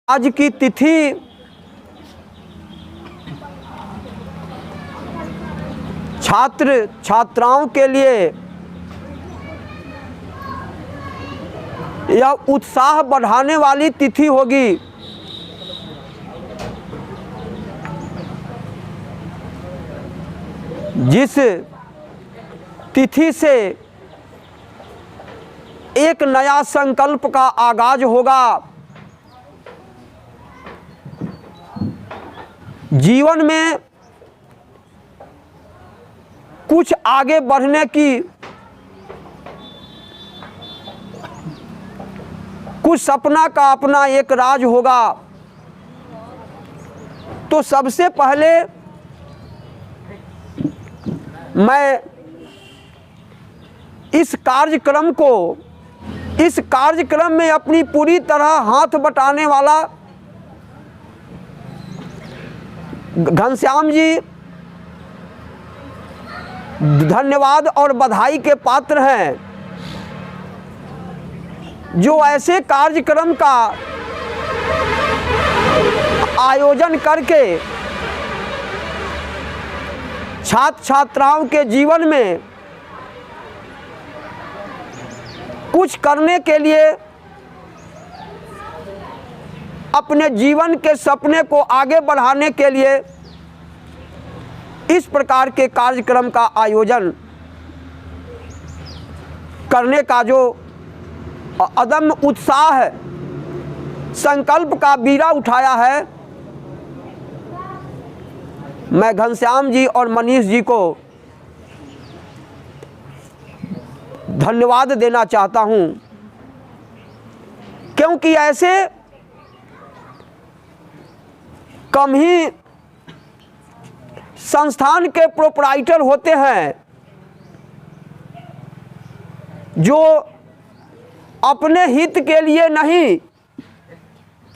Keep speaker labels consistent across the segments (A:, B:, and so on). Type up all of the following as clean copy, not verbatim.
A: आज की तिथि छात्र छात्राओं के लिए यह उत्साह बढ़ाने वाली तिथि होगी। जिस तिथि से एक नया संकल्प का आगाज होगा, जीवन में कुछ आगे बढ़ने की, कुछ सपना का अपना एक राज होगा। तो सबसे पहले मैं इस कार्यक्रम में अपनी पूरी तरह हाथ बटाने वाला घनश्याम जी धन्यवाद और बधाई के पात्र हैं, जो ऐसे कार्यक्रम का आयोजन करके छात्र छात्राओं के जीवन में कुछ करने के लिए, अपने जीवन के सपने को आगे बढ़ाने के लिए इस प्रकार के कार्यक्रम का आयोजन करने का जो अदम्य उत्साह है, संकल्प का बीड़ा उठाया है, मैं घनश्याम जी और मनीष जी को धन्यवाद देना चाहता हूं। क्योंकि ऐसे कम ही संस्थान के प्रोप्राइटर होते हैं जो अपने हित के लिए नहीं,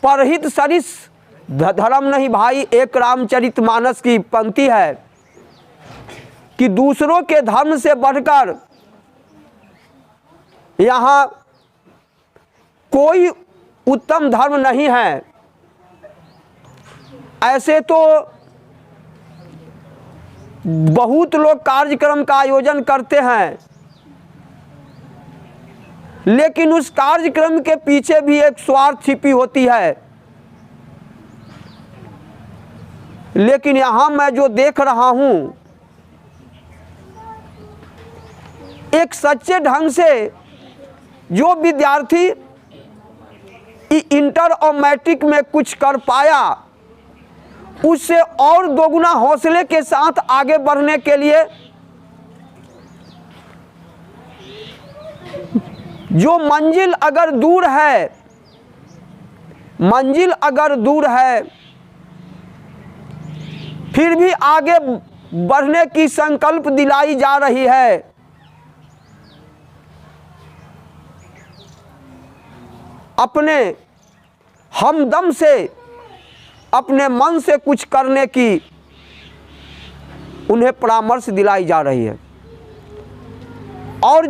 A: परहित सरिस धर्म नहीं भाई, एक रामचरितमानस की पंक्ति है कि दूसरों के धर्म से बढ़कर यहाँ कोई उत्तम धर्म नहीं है। ऐसे तो बहुत लोग कार्यक्रम का आयोजन करते हैं, लेकिन उस कार्यक्रम के पीछे भी एक स्वार्थ छिपी होती है। लेकिन यहाँ मैं जो देख रहा हूँ, एक सच्चे ढंग से जो विद्यार्थी इंटर और मैट्रिक में कुछ कर पाया, उससे और दोगुना हौसले के साथ आगे बढ़ने के लिए जो मंजिल अगर दूर है फिर भी आगे बढ़ने की संकल्प दिलाई जा रही है। अपने हमदम से, अपने मन से कुछ करने की उन्हें परामर्श दिलाई जा रही है। और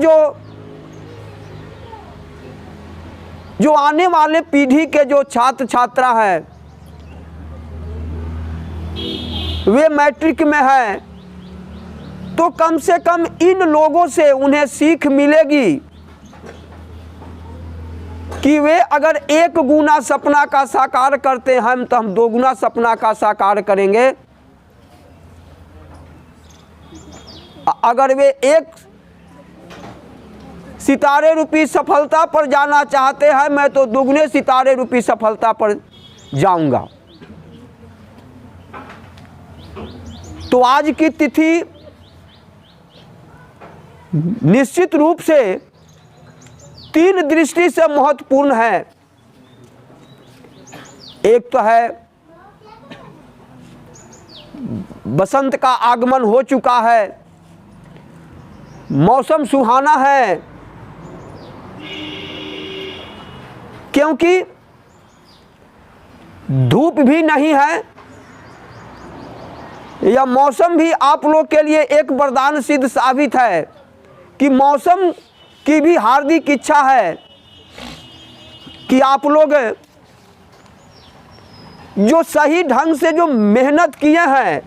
A: जो आने वाले पीढ़ी के जो छात्र छात्रा हैं, वे मैट्रिक में हैं, तो कम से कम इन लोगों से उन्हें सीख मिलेगी कि वे अगर एक गुना सपना का साकार करते हैं तो हम 2 गुना सपना का साकार करेंगे। अगर वे एक सितारे रूपी सफलता पर जाना चाहते हैं, मैं तो 2 गुने सितारे रूपी सफलता पर जाऊंगा। तो आज की तिथि निश्चित रूप से 3 दृष्टि से महत्वपूर्ण है। एक तो है बसंत का आगमन हो चुका है, मौसम सुहाना है, क्योंकि धूप भी नहीं है। यह मौसम भी आप लोग के लिए एक वरदान सिद्ध साबित है कि मौसम की भी हार्दिक इच्छा है कि आप लोग जो सही ढंग से जो मेहनत किए हैं,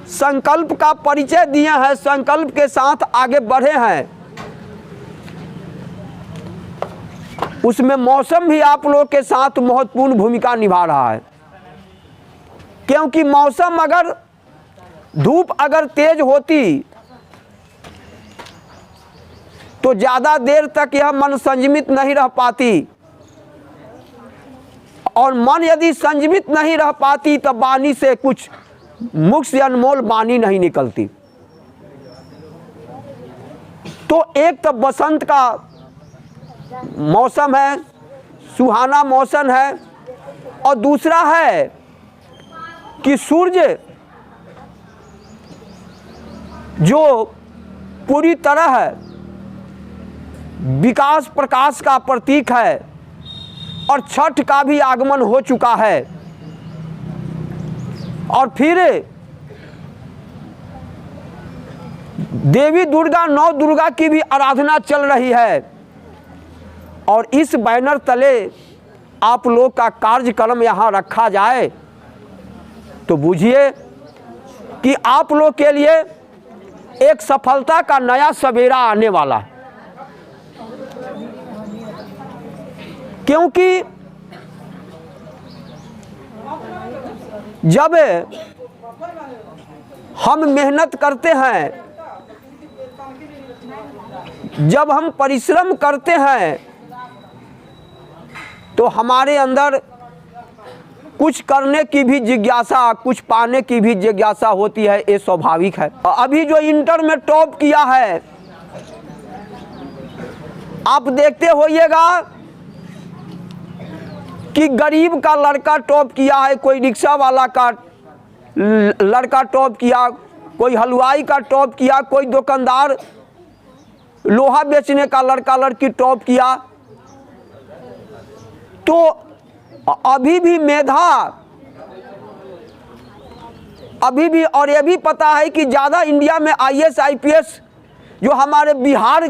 A: संकल्प का परिचय दिए हैं, संकल्प के साथ आगे बढ़े हैं, उसमें मौसम भी आप लोग के साथ महत्वपूर्ण भूमिका निभा रहा है। क्योंकि मौसम अगर धूप अगर तेज होती तो ज़्यादा देर तक यह मन संयमित नहीं रह पाती, और मन यदि संयमित नहीं रह पाती तो वाणी से कुछ मुख से अनमोल वाणी नहीं निकलती। तो एक तो बसंत का मौसम है, सुहाना मौसम है, और दूसरा है कि सूर्य जो पूरी तरह विकास प्रकाश का प्रतीक है, और छठ का भी आगमन हो चुका है, और फिर देवी दुर्गा नौ दुर्गा की भी आराधना चल रही है। और इस बैनर तले आप लोग का कार्यक्रम यहाँ रखा जाए तो बुझिए कि आप लोग के लिए एक सफलता का नया सवेरा आने वाला है। क्योंकि जब हम मेहनत करते हैं, जब हम परिश्रम करते हैं, तो हमारे अंदर कुछ करने की भी जिज्ञासा, कुछ पाने की भी जिज्ञासा होती है, ये स्वाभाविक है। अभी जो इंटर में टॉप किया है, आप देखते होइएगा कि गरीब का लड़का टॉप किया है, कोई रिक्शा वाला का लड़का टॉप किया, कोई हलवाई का टॉप किया, कोई दुकानदार लोहा बेचने का लड़का लड़की टॉप किया। तो अभी भी मेधा, अभी भी, और ये भी पता है कि ज़्यादा इंडिया में आईएएस आईपीएस जो हमारे बिहार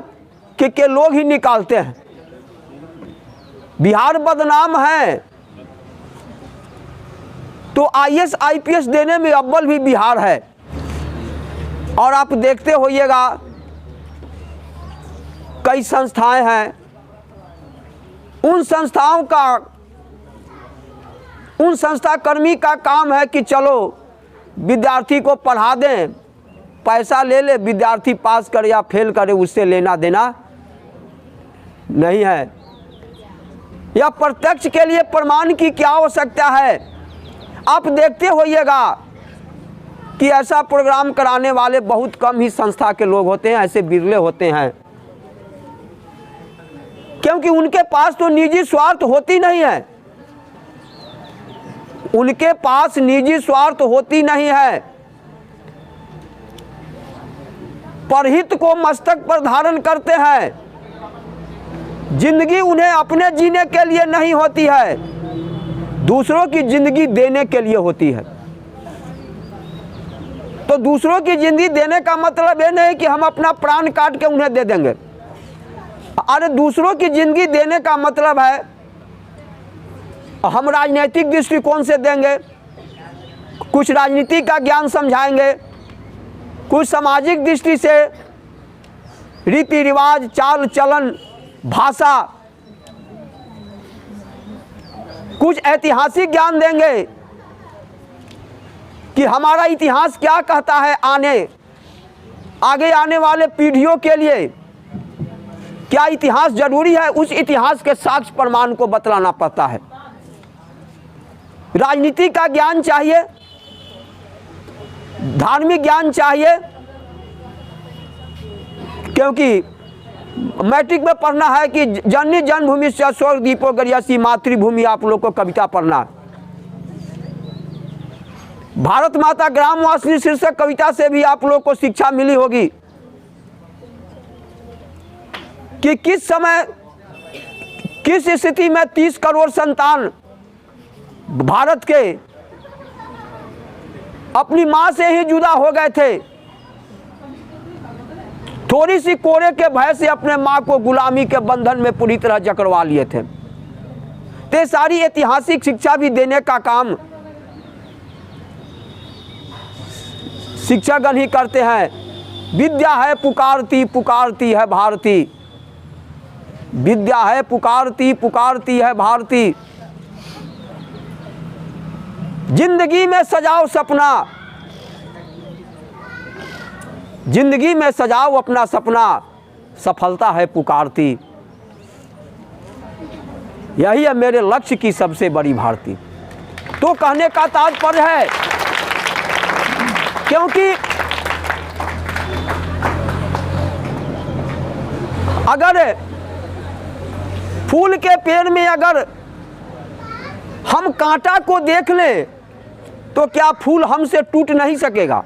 A: के लोग ही निकालते हैं। बिहार बदनाम है, तो आईएएस आईपीएस देने में अव्वल भी बिहार है। और आप देखते होइएगा कई संस्थाएं हैं, उन संस्थाकर्मी का काम है कि चलो विद्यार्थी को पढ़ा दें, पैसा ले ले, विद्यार्थी पास करे या फेल करे उससे लेना देना नहीं है। या प्रत्यक्ष के लिए प्रमाण की क्या आवश्यकता है। आप देखते होइएगा कि ऐसा प्रोग्राम कराने वाले बहुत कम ही संस्था के लोग होते हैं, ऐसे बिरले होते हैं, क्योंकि उनके पास तो निजी स्वार्थ होती नहीं है, उनके पास निजी स्वार्थ होती नहीं है। परहित को मस्तक पर धारण करते हैं। जिंदगी उन्हें अपने जीने के लिए नहीं होती है, दूसरों की जिंदगी देने के लिए होती है। तो दूसरों की जिंदगी देने का मतलब ये नहीं कि हम अपना प्राण काट के उन्हें दे देंगे। अरे दूसरों की जिंदगी देने का मतलब है हम राजनीतिक दृष्टिकोण से देंगे, कुछ राजनीति का ज्ञान समझाएंगे, कुछ सामाजिक दृष्टि से रीति रिवाज, चाल चलन, भाषा, कुछ ऐतिहासिक ज्ञान देंगे कि हमारा इतिहास क्या कहता है, आगे आने वाले पीढ़ियों के लिए क्या इतिहास जरूरी है, उस इतिहास के साक्ष्य प्रमाण को बतलाना पड़ता है। राजनीति का ज्ञान चाहिए, धार्मिक ज्ञान चाहिए, क्योंकि मैट्रिक में पढ़ना है कि जननी जन्मभूमि से स्वर्ग दीपो गरियासी मातृभूमि, आप लोग को कविता पढ़ना है। भारत माता ग्रामवासिनी शीर्षक कविता से भी आप लोग को शिक्षा मिली होगी कि किस समय, किस स्थिति में 30 करोड़ संतान भारत के अपनी मां से ही जुदा हो गए थे, थोड़ी सी कोरे के भय से अपने मां को गुलामी के बंधन में पूरी तरह जकड़वा लिए थे। ते सारी ऐतिहासिक शिक्षा भी देने का काम शिक्षकगण ही करते हैं। विद्या है पुकारती पुकारती है भारती, विद्या है पुकारती पुकारती है भारती। जिंदगी में सजाओ सपना, जिंदगी में सजाओ अपना सपना, सफलता है पुकारती। यही है मेरे लक्ष्य की सबसे बड़ी भारती। तो कहने का तात्पर्य है, क्योंकि अगर फूल के पेड़ में अगर हम कांटा को देख लें तो क्या फूल हमसे टूट नहीं सकेगा?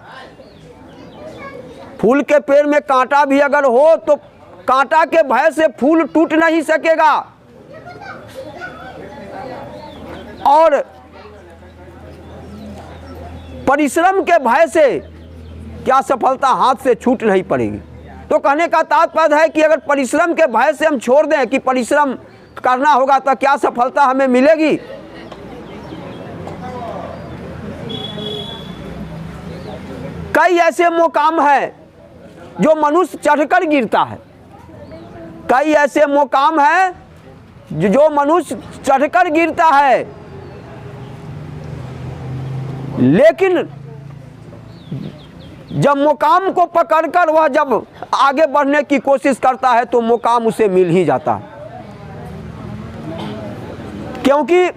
A: फूल के पेड़ में कांटा भी अगर हो तो कांटा के भय से फूल टूट नहीं सकेगा। और परिश्रम के भय से क्या सफलता हाथ से छूट नहीं पड़ेगी। तो कहने का तात्पर्य है कि अगर परिश्रम के भय से हम छोड़ दें कि परिश्रम करना होगा तो क्या सफलता हमें मिलेगी? कई ऐसे मुकाम हैं जो मनुष्य चढ़कर गिरता है, कई ऐसे मुकाम हैं जो मनुष्य चढ़कर गिरता है, लेकिन जब मुकाम को पकड़कर वह जब आगे बढ़ने की कोशिश करता है तो मुकाम उसे मिल ही जाता है। क्योंकि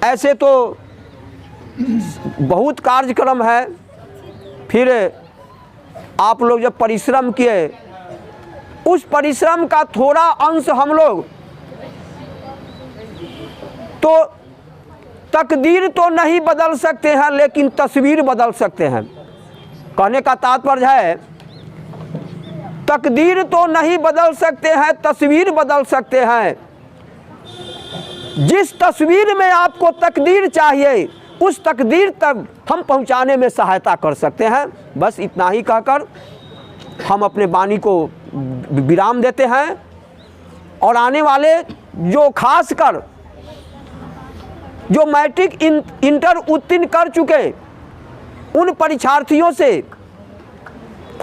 A: ऐसे तो बहुत कार्यक्रम है, फिर आप लोग जब परिश्रम किए उस परिश्रम का थोड़ा अंश हम लोग तो तकदीर तो नहीं बदल सकते हैं लेकिन तस्वीर बदल सकते हैं। कहने का तात्पर्य है तकदीर तो नहीं बदल सकते हैं, तस्वीर बदल सकते हैं। जिस तस्वीर में आपको तकदीर चाहिए उस तकदीर तक हम पहुंचाने में सहायता कर सकते हैं। बस इतना ही कहकर हम अपने वाणी को विराम देते हैं और आने वाले जो खासकर जो मैट्रिक इंटर उत्तीर्ण कर चुके उन परीक्षार्थियों से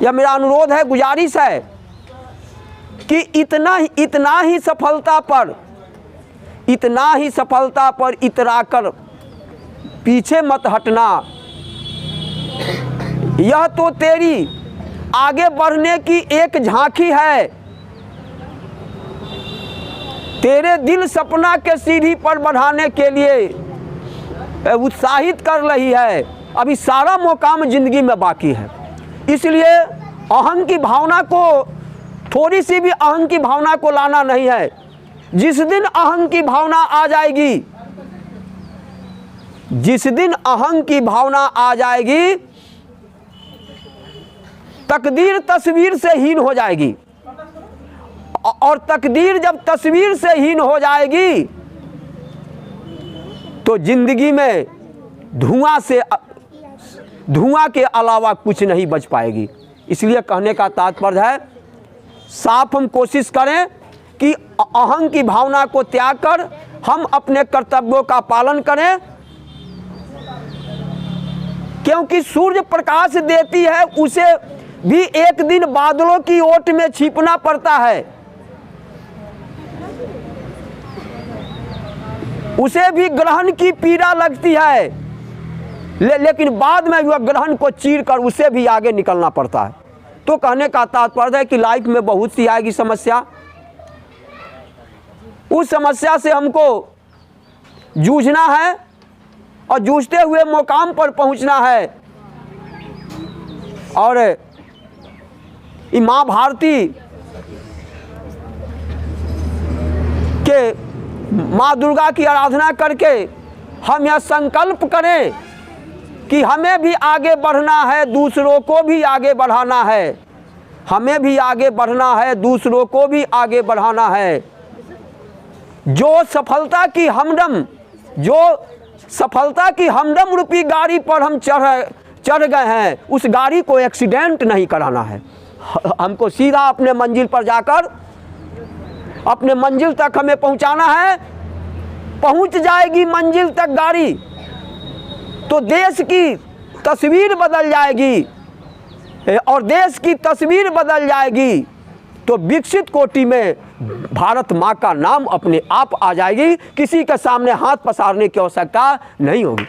A: यह मेरा अनुरोध है, गुजारिश है कि इतना ही सफलता पर इतराकर पीछे मत हटना। यह तो तेरी आगे बढ़ने की एक झांकी है, तेरे दिल सपना के सीढ़ी पर बढ़ाने के लिए उत्साहित कर रही है। अभी सारा मुकाम जिंदगी में बाकी है, इसलिए अहंग की भावना को, थोड़ी सी भी अहंग की भावना को लाना नहीं है। जिस दिन अहंग की भावना आ जाएगी, जिस दिन अहंग की भावना आ जाएगी, तकदीर तस्वीर से हीन हो जाएगी, और तकदीर जब तस्वीर से हीन हो जाएगी तो जिंदगी में धुआं के अलावा कुछ नहीं बच पाएगी। इसलिए कहने का तात्पर्य है साफ हम कोशिश करें कि अहंग की भावना को त्याग कर हम अपने कर्तव्यों का पालन करें, क्योंकि सूर्य प्रकाश देती है उसे भी एक दिन बादलों की ओट में छिपना पड़ता है, उसे भी ग्रहण की पीड़ा लगती है, लेकिन बाद में वह ग्रहण को चीर कर उसे भी आगे निकलना पड़ता है। तो कहने का तात्पर्य है कि लाइफ में बहुत सी आएगी समस्या, उस समस्या से हमको जूझना है और जूझते हुए मुकाम पर पहुंचना है। और माँ भारती के माँ दुर्गा की आराधना करके हम यह संकल्प करें कि हमें भी आगे बढ़ना है, दूसरों को भी आगे बढ़ाना है, हमें भी आगे बढ़ना है, दूसरों को भी आगे बढ़ाना है। जो सफलता की हमदम रूपी गाड़ी पर हम चढ़ गए हैं, उस गाड़ी को एक्सीडेंट नहीं कराना है। हमको सीधा अपने मंजिल पर जाकर अपने मंजिल तक हमें पहुंचाना है। पहुंच जाएगी मंजिल तक गाड़ी तो देश की तस्वीर बदल जाएगी और देश की तस्वीर बदल जाएगी, तो विकसित कोटि में भारत माँ का नाम अपने आप आ जाएगी। किसी के सामने हाथ पसारने की आवश्यकता नहीं होगी।